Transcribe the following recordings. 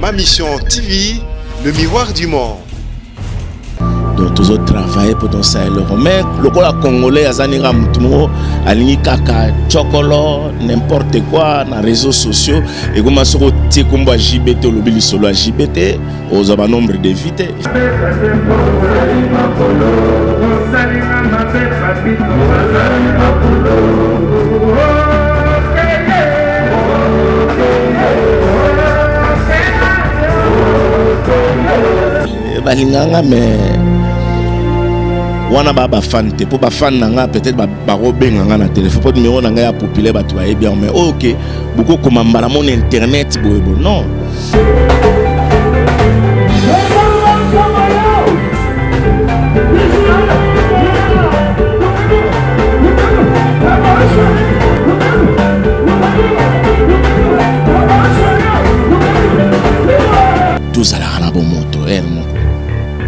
Ma mission TV, le miroir du monde. Donc tous autres travaillent pour ton Sahel. Mais le Congolais azanira mutumo alingi kaka chokolo n'importe quoi dans les réseaux sociaux et comment se retirer comme JBT le bili solo JBT aux un nombre de vite. Balinganga mais wana ba fan te pour ba fan nanga peut-être ba robenga na téléphone pour numéro nanga ya populaire ba toi bien mais OK beaucoup comme mbala mon internet bobo non tous à la bon moto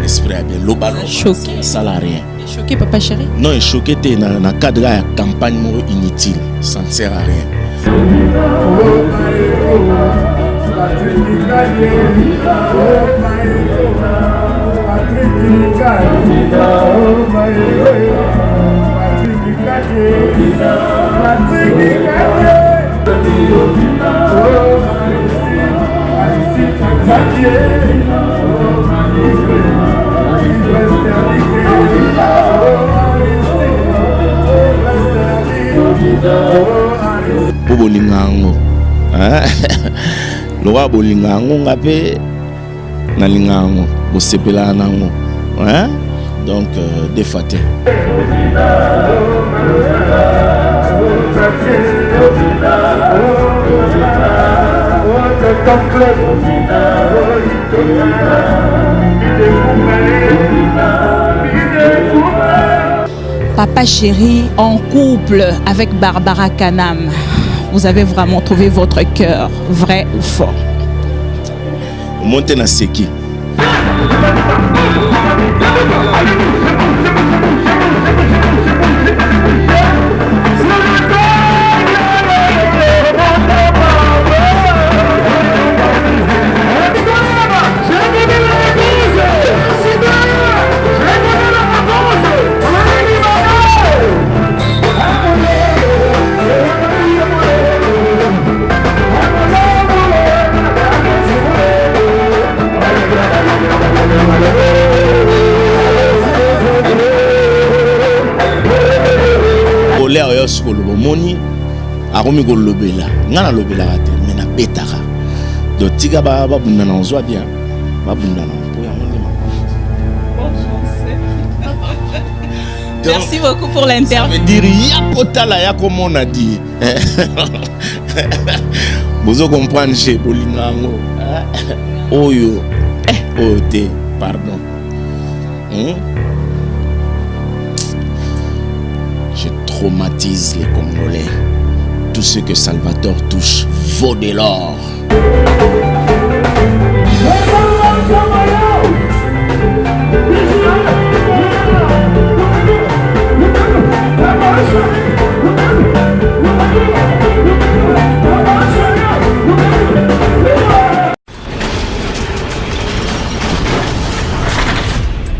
esprit a bien le ballon choqué ça n'a rien choqué papa chéri non il choqué t'es dans le cadre de la campagne inutile ça ne sert à rien pour bolingango le roi bolingango ngape na lingango bosepela nango donc des fatés Papa chéri en couple avec Barbara Kanam. Vous avez vraiment trouvé votre cœur, vrai ou faux? Montez na seki. Moni akomi ko lobela ngana lobela te mena betaka do tiga ba bunda na nzwa bien ba bunda na po ya mondima. Merci beaucoup pour l'interview. Ça veut dire yakotala yakomona di bozo comprendre chez bolingango oyo ote pardon je traumatise les Congolais. Tout ce que Salvatore touche vaut de l'or.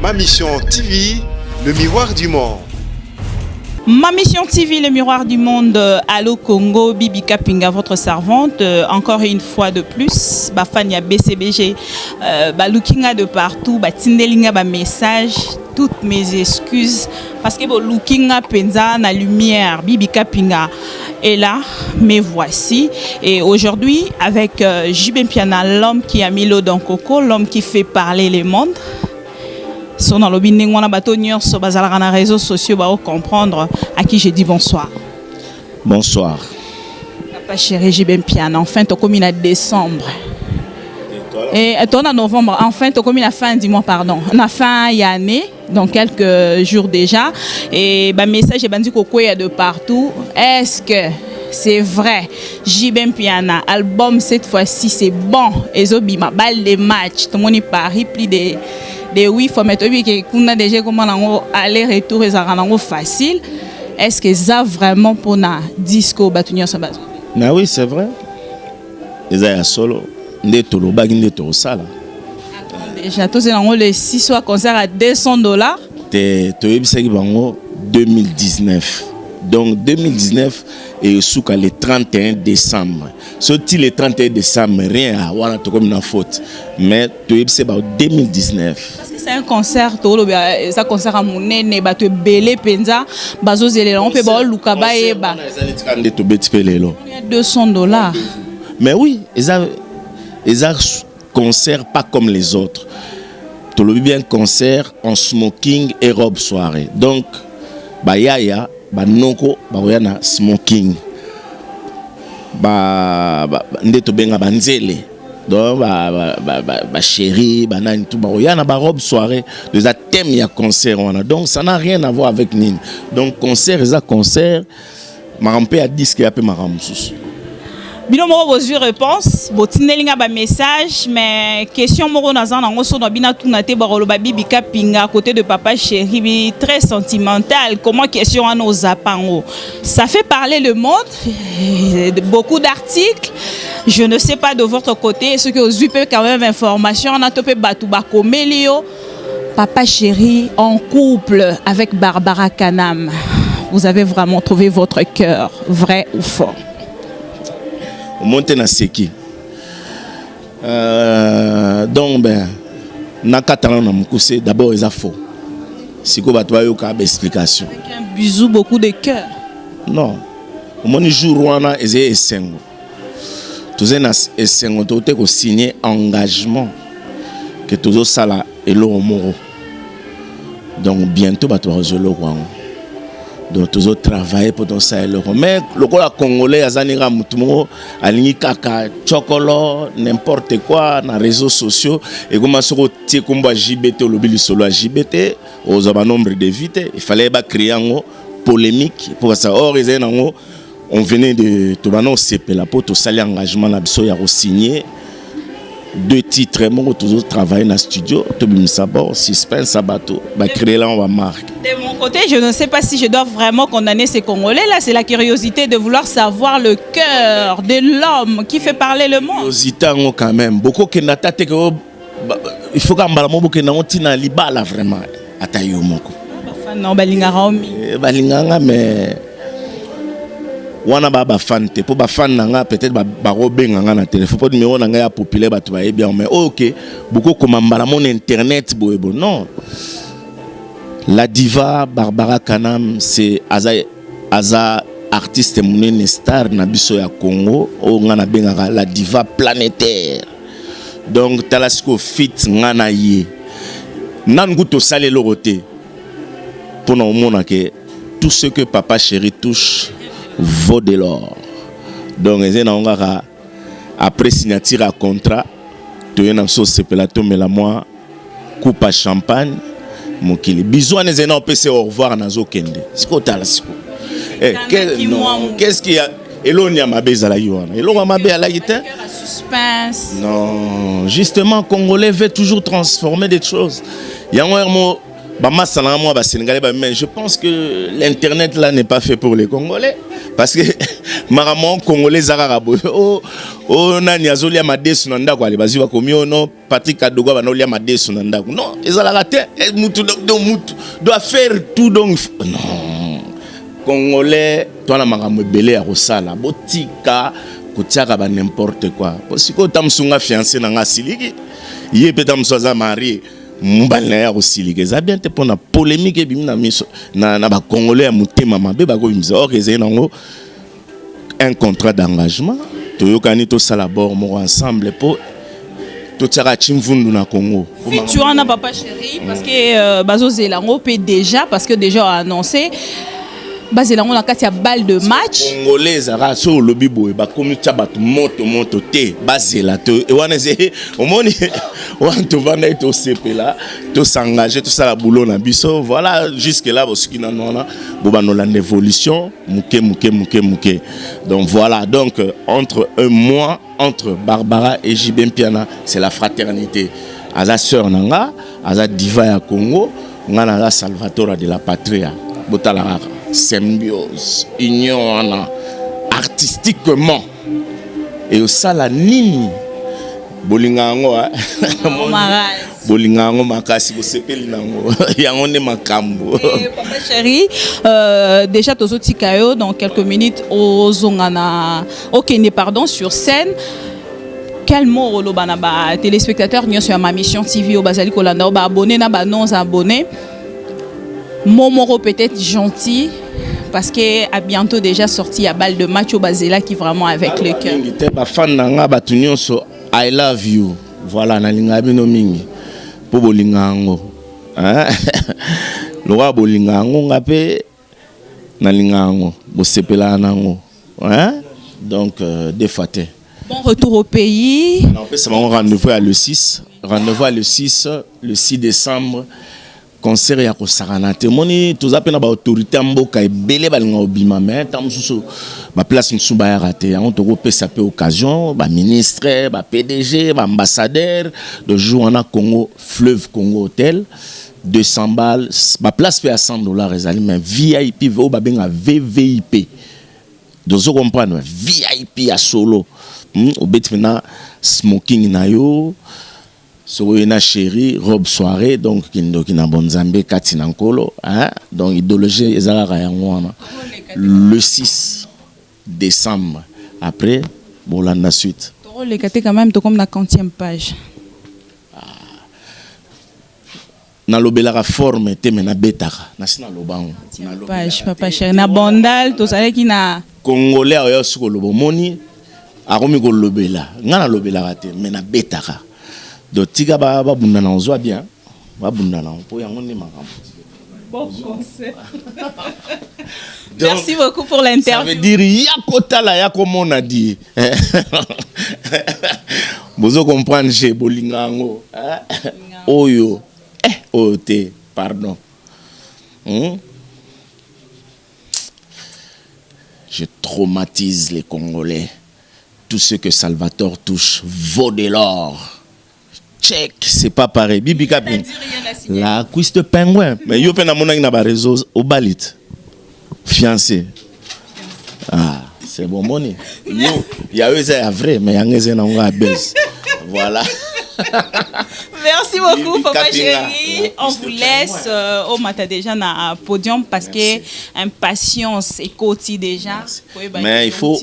Ma mission TV, le miroir du monde. Ma mission TV, le miroir du monde, Allo Congo, Bibi Kapinga, votre servante, encore une fois de plus, Bafania BCBG, Lookinga de partout, Tindelinga, message, toutes mes excuses, parce que Lookinga Penza, na lumière, Bibi Kapinga est là, mais voici, et aujourd'hui, avec JB Piana, l'homme qui a mis l'eau dans Coco, l'homme qui fait parler les mondes. Sur dans le binding on a bateau sur les réseaux sociaux pour comprendre à qui j'ai dit bonsoir. Bonsoir. Papa chéri, j'ai bien piano. Enfin, tu as commis en décembre. Et toi en novembre. Enfin, tu as commis la fin du mois, pardon. On a fin d'année, donc quelques jours déjà. Et bah message est bandit coco il y a de partout. Est-ce que c'est vrai? J'ai bien piano. Album cette fois-ci c'est bon. Et Zobima balle des matchs. Tout le monde est Paris plus de oui, il faut mettre qu'on a déjà comment aller-retour et ça rend facile. Est-ce que ça vraiment pour na disco Batunio Sabato? Oui, c'est vrai. Ils sont solo. nde tolobaki nde tosala. Déjà tous les 6 soirs concert à $200. Te toyebisaki bango 2019. Donc 2019 et souka le 31 décembre. Sorti le 31 décembre, rien à voir comme une faute. Mais toyebisaki bango 2019. Parce que c'est un concert, c'est un concert à Mounene, tu es belé penza, bazo zélé, on peut ba luka ba eba. Il y a $200. Mais oui, ils ont concert pas comme les autres. Tu le bien concert en smoking et robe soirée. Donc, bah yaya, bah noko, bah oyana smoking. Bah ndeto benga banzele. Donc bah chérie, bah nani tout, bah oyana bah robe soirée. Les thèmes y a concert on a. Donc ça n'a rien à voir avec Nine. Donc concert, ils ont concert. Marampe a disque et après maramsus. Bino moko bozwi réponse botinelinga ba message mais question moko naza nango so na bina tuna te bakoloba Bibi Kapinga à côté de Papa Chéri très sentimental comment question à nos zapango ça fait parler le monde beaucoup d'articles je ne sais pas de votre côté ce que vous avez quand même information on a topé batu bakomelio Papa Chéri en couple avec Barbara Kanam vous avez vraiment trouvé votre cœur vrai ou faux? Monte na seki donc ben nakatana na mukuse d'abord ils a faux siko bato bayoka ba explication avec un bisou beaucoup de cœur non au moins jour wana ezé esengo toze na esengo tote ko signer engagement que tozo sala elo moro donc bientôt bato bazolo kwango. Donc tous autres travaillent pour ton ça le mais le congolais azanira mutumo alingi kaka chocolat n'importe quoi na réseaux sociaux et comment se retirer comme JBT au lobby solo à JBT aux aba nombre de vite il fallait ba créer un polémique pour ça or on venait de tout maintenant CP la pour tout saler engagement na biso ya signer 2 titres mon toujours travailler dans studio tout bim sabor suspense sabato ba créer là on va marque. De mon côté, je ne sais pas si je dois vraiment condamner ces Congolais là, c'est la curiosité de vouloir savoir le cœur de l'homme qui fait parler le monde. Curiosité quand même beaucoup que natate que il faut qu'on parle beaucoup que na tina libala vraiment atayo moko. Non balingara omi. Balinganga mais wana ba fan te pour ba fan nanga peut-être ba robenga na téléphone pour numéro nanga ya populaire ba tu va bien mais OK beaucoup comme mbala mon internet boebo non la diva Barbara Kanam c'est aza artiste monene star na biso ya Congo o ngana benga la diva planétaire donc talasco fit ngana ye nangu to sale loroté pour nous montrer que tout ce que Papa Chéri touche vaut de l'or. Donc, après signature à contrat, tu es sauce pelato mais la moi coupe à champagne mon kili. Bisous les énormes PC au revoir nazo kende. C'est quoi t'as là qu'est-ce qu'il y a? Elonia ma beza la yuana. Elonia ma beza la guitare. Suspense. Non, justement Congolais veut toujours transformer des choses. Il y a un mot mais je pense que l'internet là n'est pas fait pour les Congolais parce que maman Congolais zarabo oh nani azolia madesu nanda kwa les va komi non Patrick Kadogo va nolia madesu nanda non ils ont la raté mutu doit faire tout donc non Congolais toi la makambo belé à Rosala botika kotiaka ba n'importe quoi parce que tamsunga fiancé na ngasiliki yé peut tamsoza marié mbalaya osilike za bien te pona polémique et bimina miso na ba congolais ya mutema mabe ba ko bimisa or ezé nango un contrat d'engagement toyokani to sala bord mo ensemble pour to tsaka chimvundu na Congo tu en as Papa Chéri parce que bazo zelango peut déjà parce que déjà annoncé bazelango na kati ya balle de match congolais zara so lobi boy ba komi tsabato moto te bazela to e wana ze omoni wanto vanda to sepela to s'engager tout ça la boulot na biso voilà jusque là boski na nona bobano la évolution muke donc voilà donc entre un mois entre Barbara et JB Mpiana c'est la fraternité aza sœur nanga aza diva ya Congo ngana la Salvatore de la patria botala symbiose, union artistiquement et au salanini bolingango Maraz. bolingango makasi bosepeli nango yango ne makambo. Papa chéri, déjà tozoti kayo dans quelques minutes au zongana okende pardon sur scène. Quel mot olobana ba téléspectateurs nyo sur ma mission TV au bazali kolanda ba abonné na ba non abonnés. Momoro peut-être gentil parce que à bientôt déjà sorti à balle de match au Bazela qui vraiment avec le cœur. Ba fan nanga ba tunyoso I love you. Voilà na linga bino mingi. Po bolingango. Hein? Lora bolingango ngape na lingango bo sepela nango. Hein? Donc défaté. Bon retour au pays. On peut se rendez-vous à le 6. Rendez-vous le 6 décembre. Concert ya ko saranate moni tozape na ba autorité mboka ebele balinga obima mais tamsusu ba place nsuba ya raté on to ko pesa pe occasion ba ministre ba PDG ba ambassadeur de jour on a Congo Fleuve Congo Hôtel 200 balles ba place pe à $100 ezali mais VIP vo ba benga VVIP dozo comprendre VIP à solo obet maintenant smoking na yo Soyena chérie, robe soirée, donc qui n'a bon zambé, katinankolo, hein? Donc idéologie ezalaka yango le 6 décembre. Après, bon la suite. Les caté quand même comme la 40e page. Na lobelaka forme te mena betaka, na sina lobango. Page papa cher na bondal to sale ki na Congolais oyo suko lobomoni, akomi ko lobela. Ngana lobelaka te mena betaka. Donc tiga ba bunda na ozwa bien ba bunda na po yango ni makambo. Bon conseil. Merci beaucoup pour l'interview. Ça veut dire yakota la yakomona di. Bozo comprendre chez bolingango. Oyo ote pardon. Je traumatise les Congolais. Tout ce que Salvatore touche vaut de l'or. Check, c'est pas pareil. Bibi Kapin. La cuisse de pingouin. Mais yo pena mona na ba réseau au balit. Fiancé. Ah, c'est bon money. Yo, ya eux c'est vrai mais yangeze na nga buzz. Voilà. Merci beaucoup, papa chéri. On vous laisse au matin déjà na podium parce que impatience et côté déjà. Mais il faut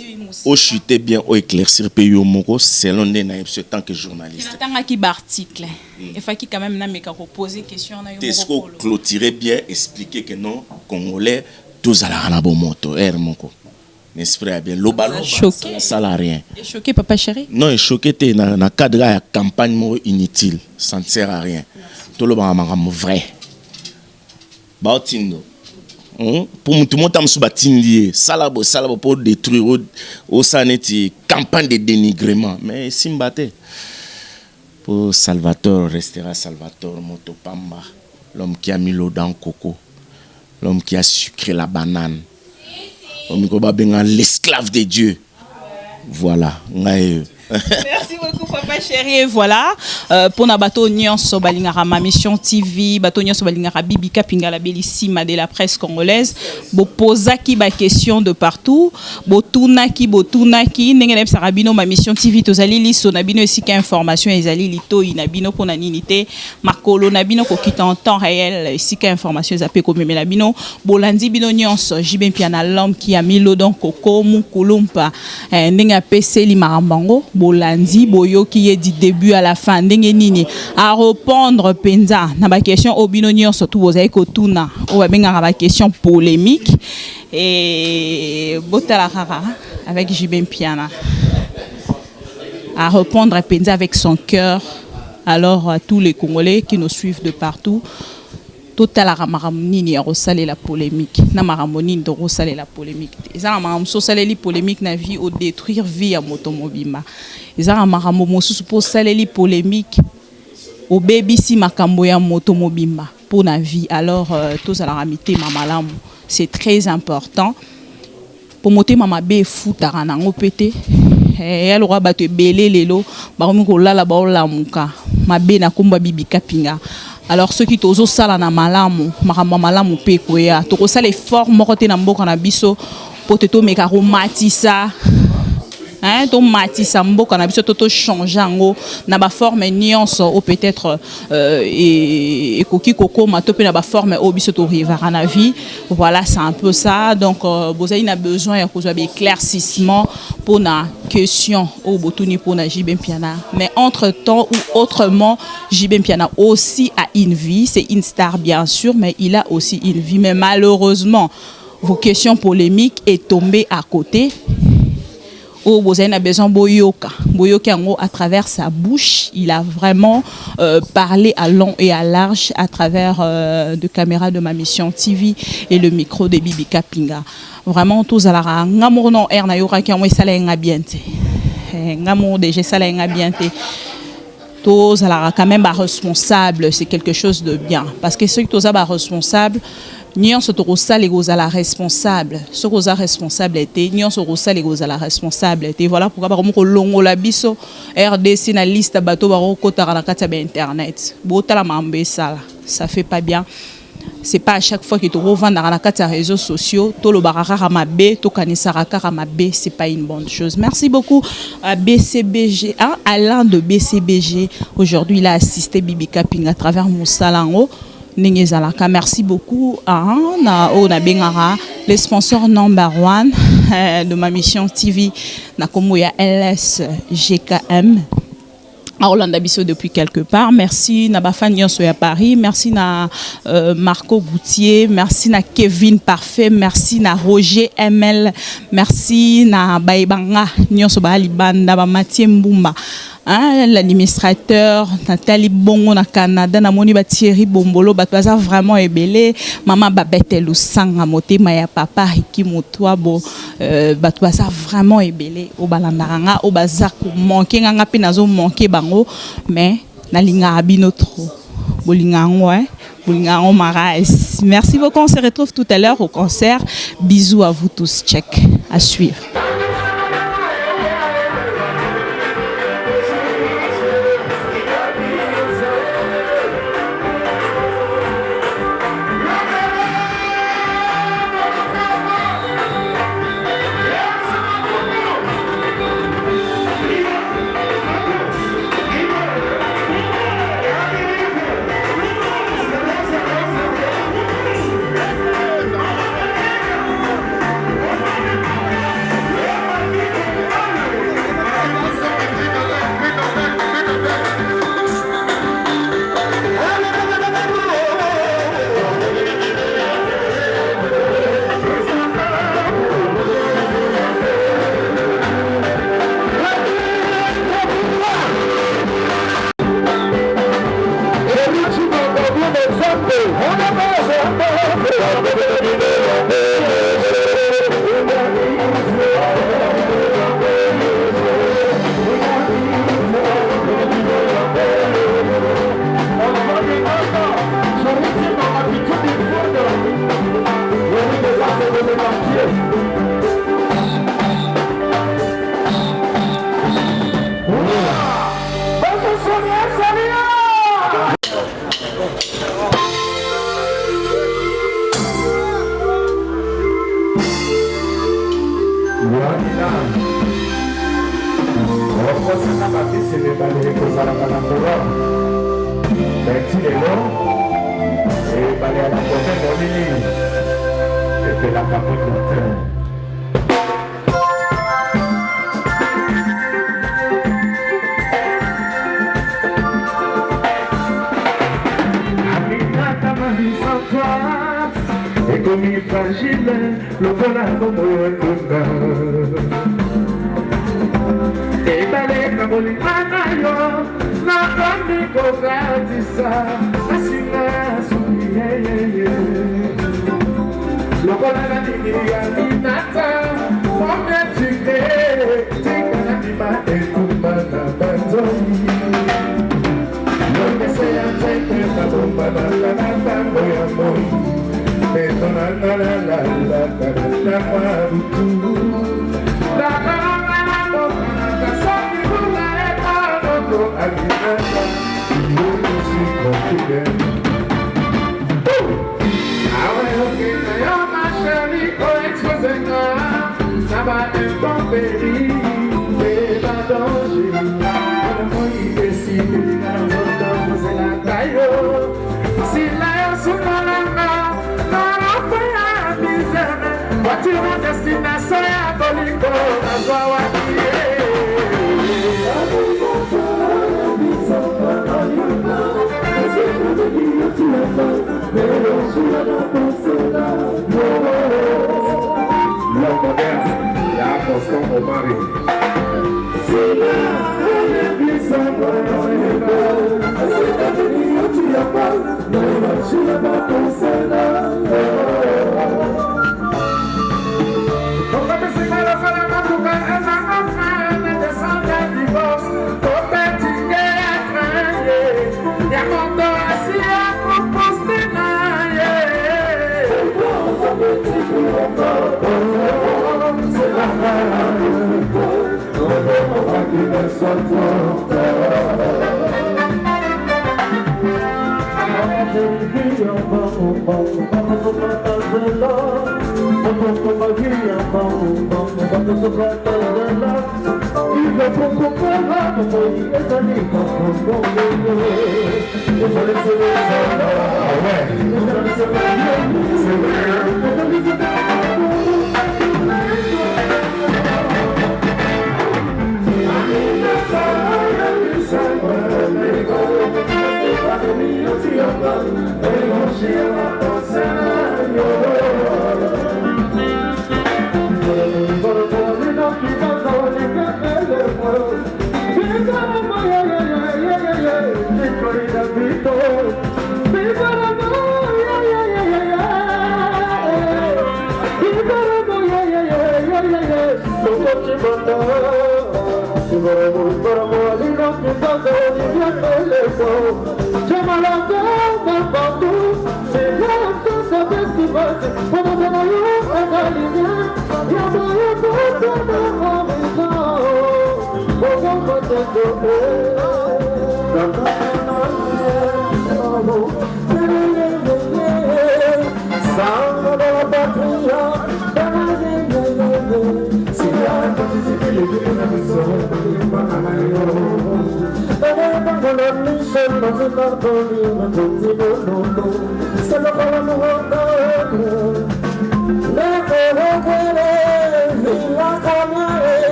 au chuter bien, au éclaircir pays au moko selon des naïfs ce tant que journaliste. Il y a qui article. Il faut qu'il quand même na meka poser question na yo. Est-ce qu'on clôturer bien expliquer que non Congolais tous à la bon moto air moko. N'esprit bien le ballon choqué ça n'a rien. Et choqué papa chéri? Non, il choqué t'es dans cadre de campagne inutile, ça ne sert à rien. Tout le monde vrai. Bautindo. Pour tout le monde tam suba tindi salabo pour détruire au saneti campagne de dénigrement mais simbate pour Salvatore restera Salvatore Motopamba, l'homme qui a mis l'eau dans le coco, l'homme qui a sucré la banane. L'esclave de Dieu. Voilà. Merci beaucoup papa chéri et voilà pour na bato nyonso balingara ma mission TV bato nyonso balingara Bibi Kapinga la bellissima de la presse congolaise bo posaki ba question de partout bo tunaki ndenge na sarabino ma mission TV tozali liso na bino esika information ezali lito ina bino pona ninité makolo na bino ko kita en temps réel esika information zape ko memela bino bolandi bino nyonso jibe piana l'homme qui a mis l'eau dans coco mukulumpa ndenge apeseli marambango bolandi boyoki ye du début à la fin ndenge nini à répondre penza na ba question obino nyonso tout bozai ko tuna o ba benga ba question polémique et botala kaka avec Jibem Piana à répondre penza avec son cœur. Alors à tous les Congolais qui nous suivent de partout total la maramoni rosale la polémique na maramoni de rosale la polémique ezala maram so saleli polémique na vie au détruire vie à motomobima ezala maramo mosusu pour saleli polémique au baby si makambo ya motomobima pour na vie. Alors tous à la ramité mamalamu c'est très important pour monter mama be futara nango pété ya lo bato belé lelo ba komi ko lala ba olamuka mabe na komba Bibi Kapinga. Alors ceux qui tozo sala na malamu makambo malamu pe koya to ko sala effort moko te na mboka na biso po te to meka romatisa hein to matisa mboka na biso to changer ngo na ba forme nyonso ou peut-être et koki koko mato pe na ba forme o biso to rivera na vie. Voilà, c'est un peu ça. Donc bozali na besoin ya kozwa éclaircissement pour na question au botuni pour na JB Mpiana. Mais entre-temps ou autrement, JB Mpiana aussi a une vie, c'est une star bien sûr, mais il a aussi une vie. Mais malheureusement, vos questions polémiques est tombées à côté. Oh, vous avez besoin Boyoka. Boyoka à travers sa bouche, il a vraiment parlé à long et à large à travers de caméras de ma mission TV et le micro de Bibi Kapinga. Vraiment tous à la ngamour non air na yora qui ont salé nga bienté. Ngamour déjà salé nga bienté. Tous à la quand même responsable, c'est quelque chose de bien parce que ceux qui tous à responsable Nion se trossa les gos à la responsable. Ce gos à responsable était nion se trossa les gos à la responsable était. Voilà pourquoi par exemple longo la biso RDC na liste bateau baro kota na kati ya internet. Bota la mambe ça fait pas bien. C'est pas à chaque fois que tu revends dans la carte réseaux sociaux, to lo baraka mabe, to kanisaraka mabe, c'est pas une bonne chose. Merci beaucoup à BCBG, hein, Alain de BCBG. Aujourd'hui, il a assisté Bibi Kapinga à travers mon salango. Merci beaucoup à les sponsors number one de ma mission TV Nakomoya LS GKM à Hollande Abisso depuis quelque part. Merci na Bafanion à Paris, merci na Marco Goutier, merci na Kevin Parfait, merci na Roger ML, merci na Baibanga Nyonso Balibanda ba Mathieu Mbumba. Hein, l'administrateur Nathalie Bongo na Canada na moni ba Thierry Bombolo ba toza vraiment ebelé maman Babette Lusanga motema ya papa Hiki Motwa bo ba toza vraiment ebelé au balandaranga au bazar ko manquer nga pe nazo manquer bango mais na linga abino trop bolingango hein bolingango marais. Merci beaucoup, on se retrouve tout à l'heure au concert. Bisous à vous tous, check à suivre.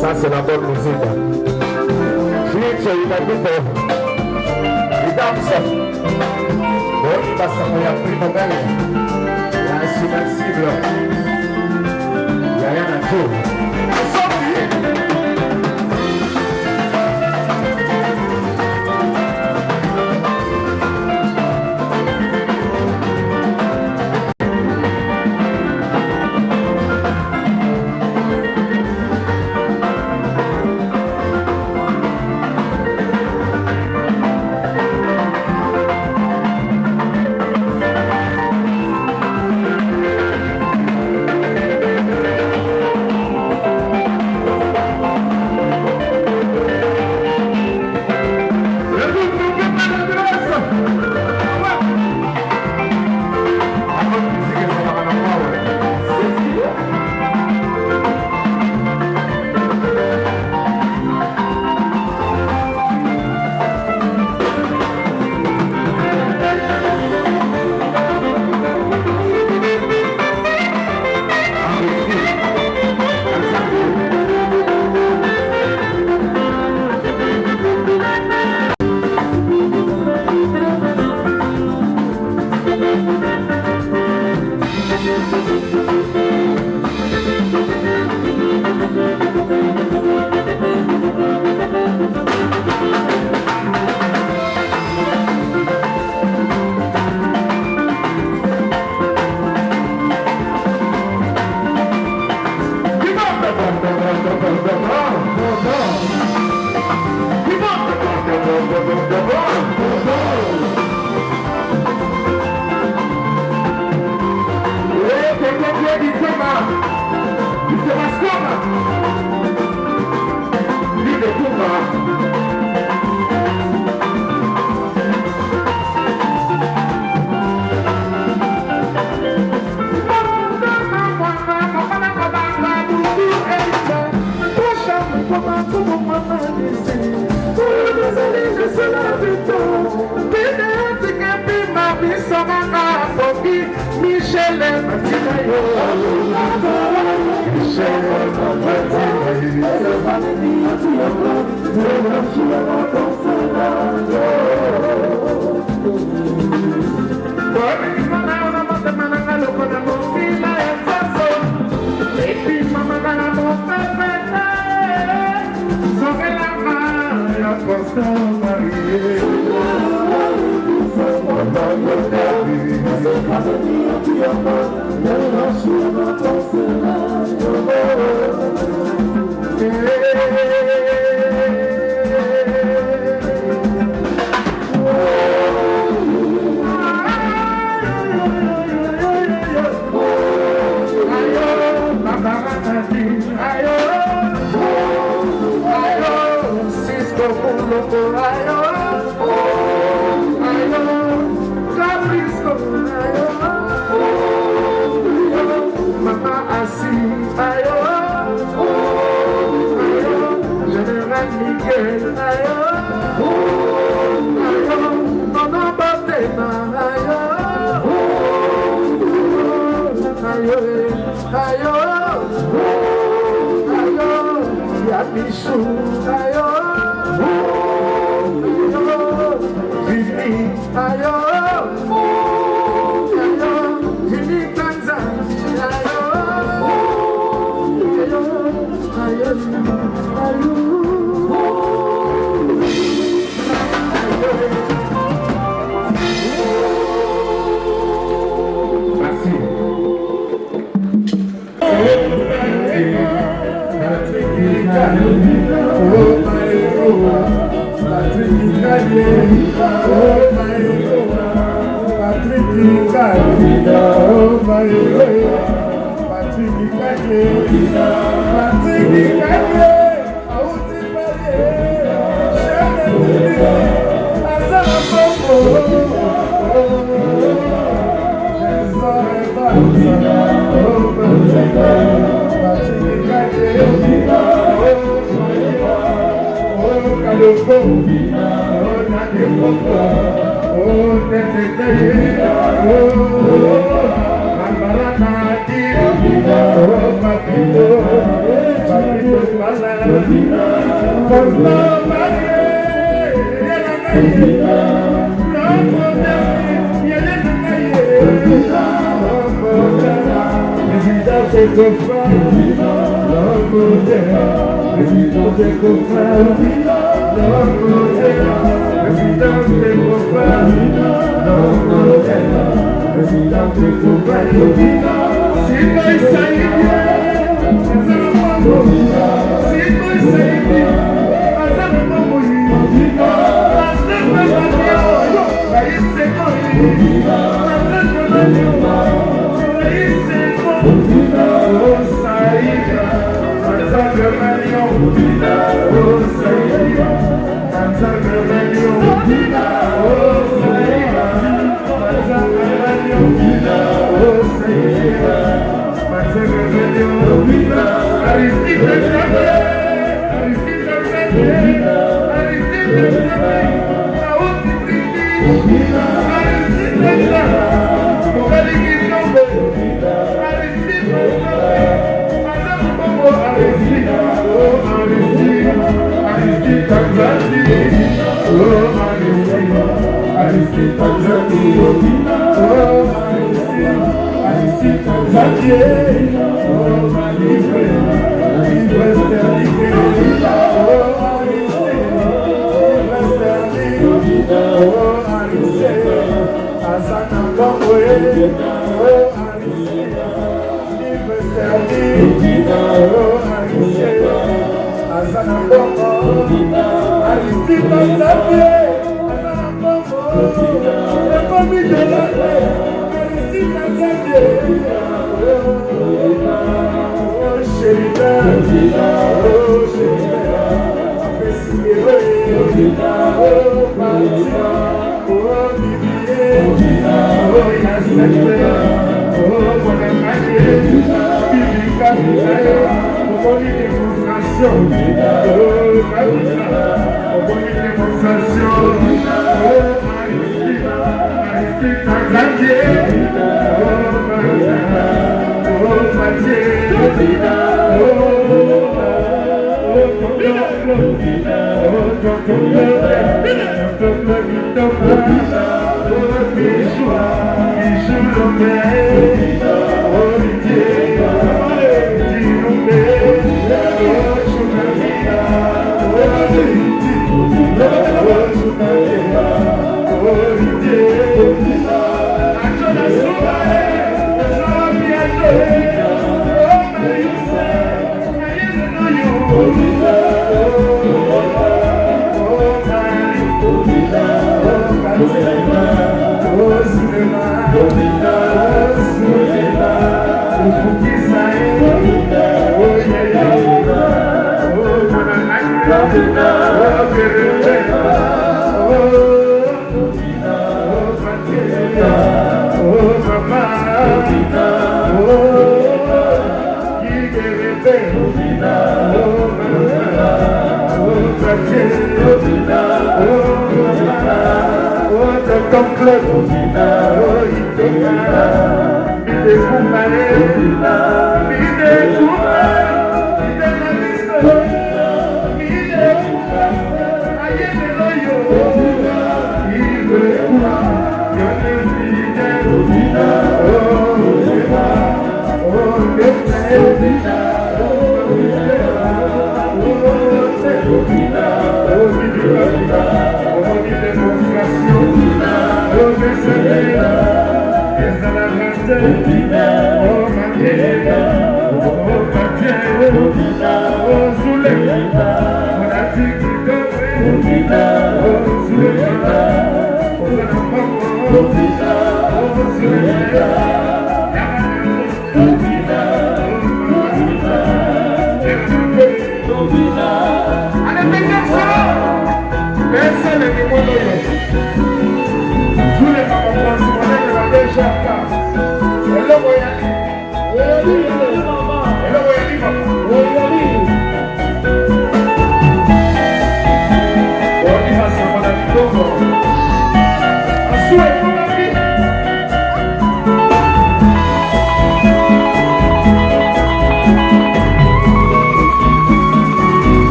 Ça c'est la bonne musique. Jicho inapita. Idamsa. Boni basa ya prima belle. Ya insensible. Ya yana tu.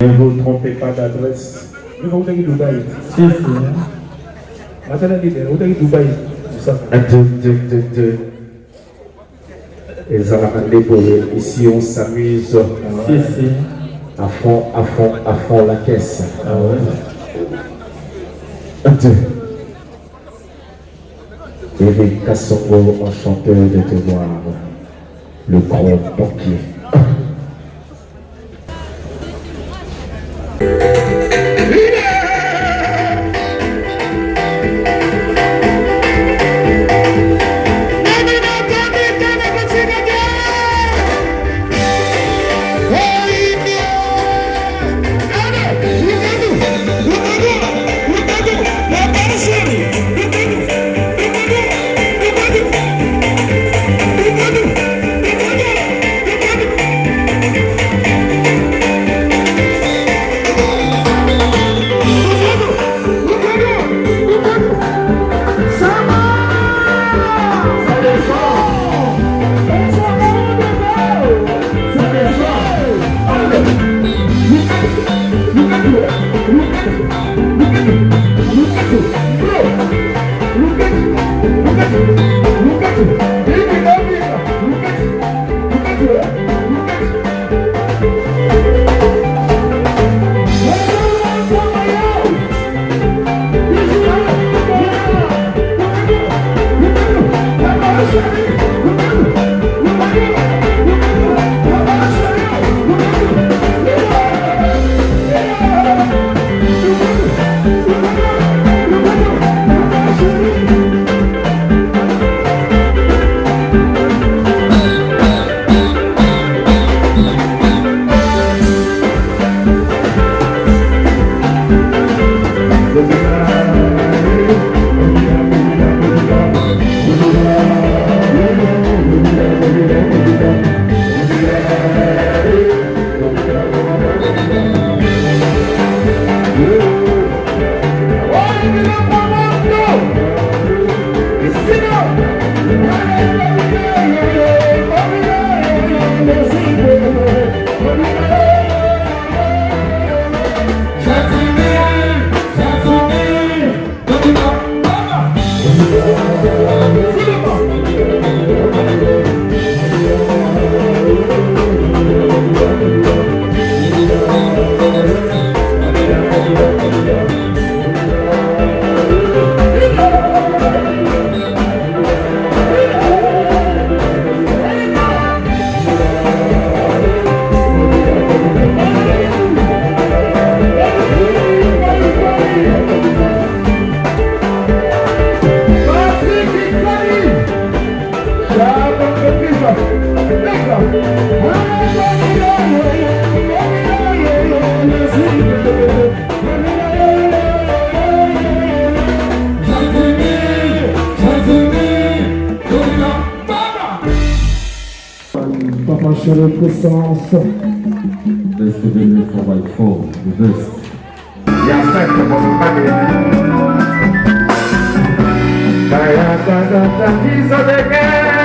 Ne vous trompez pas d'adresse. Ici on s'amuse à fond la caisse. Eric Kassongo, enchanteur de te voir, le grand banquier. Sur le puissance. Best delivery for by 4, the best. Tatizo de guerra,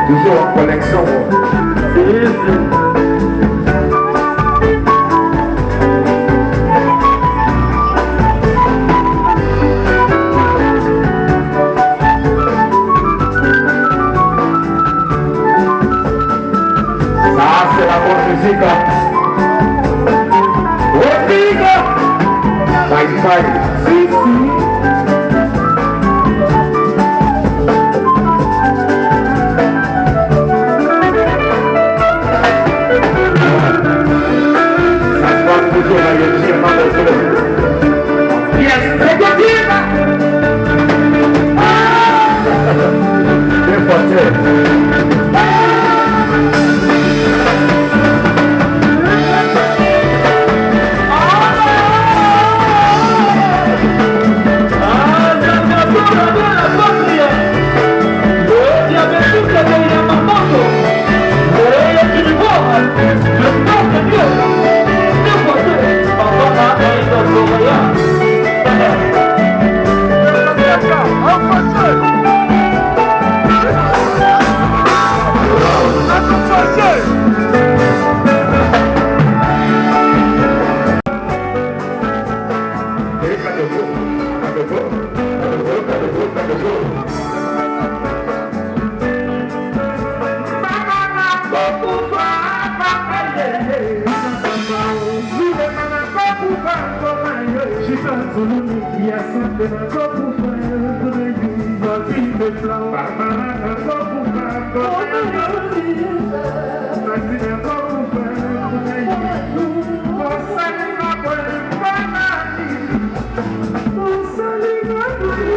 Toujours en collection. Ça, c'est la bonne musique. Rodrigo! Bye bye. Si, si. Il y a santé dans le corps pour faire pour les jours, dans le film de blanc. Papa dans le corps pour faire pour les jours. Nanti dans le corps pour faire pour les jours. On s'allie ma bonne banani. On s'allie ma bonne.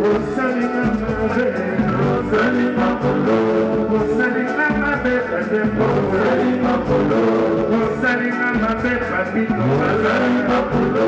On s'allie ma bonne. On s'allie ma bonne. On s'allie ma belle. On s'allie ma bonne. On s'allie ma belle papito. On s'allie ma bonne.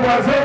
C'est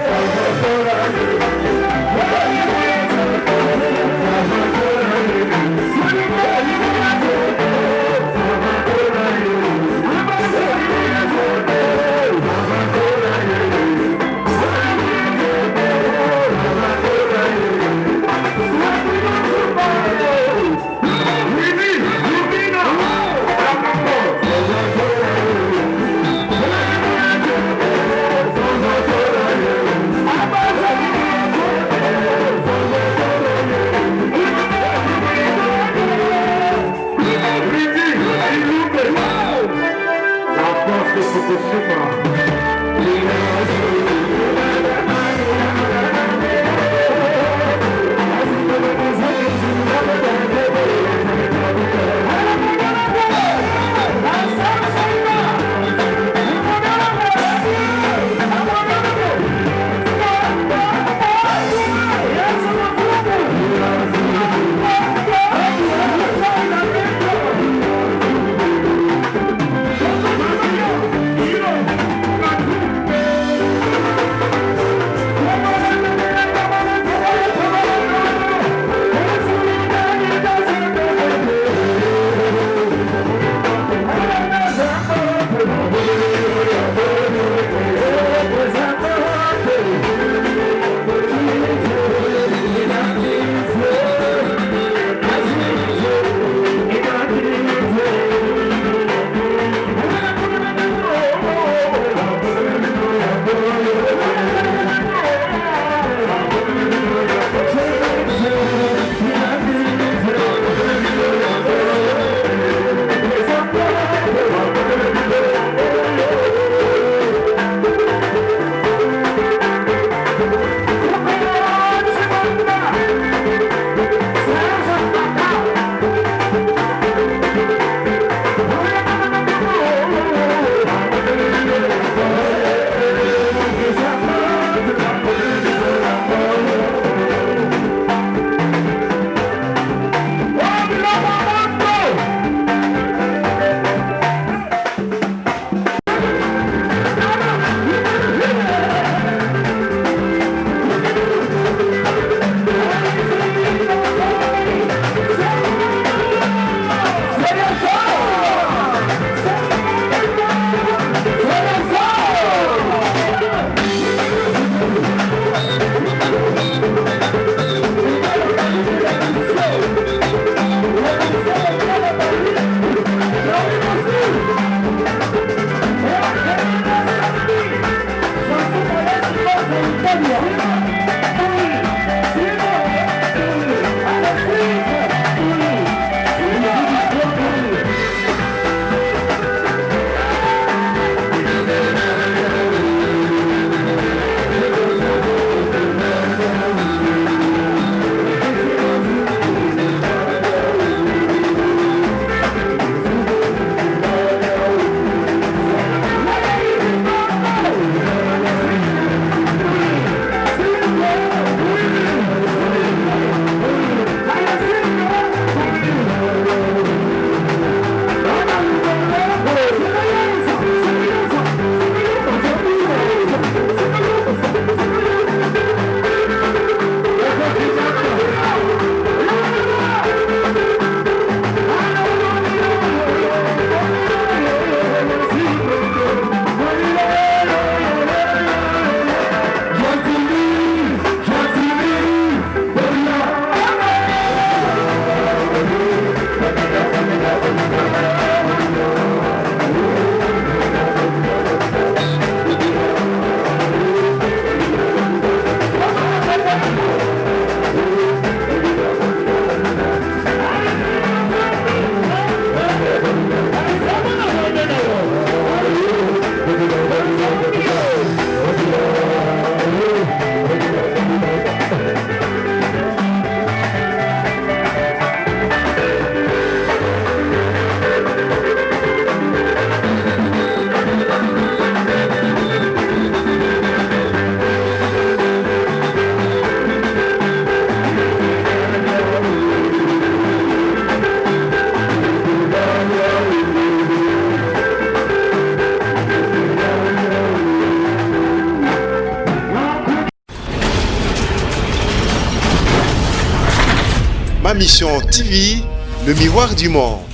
Ma Mission TV, le miroir du monde.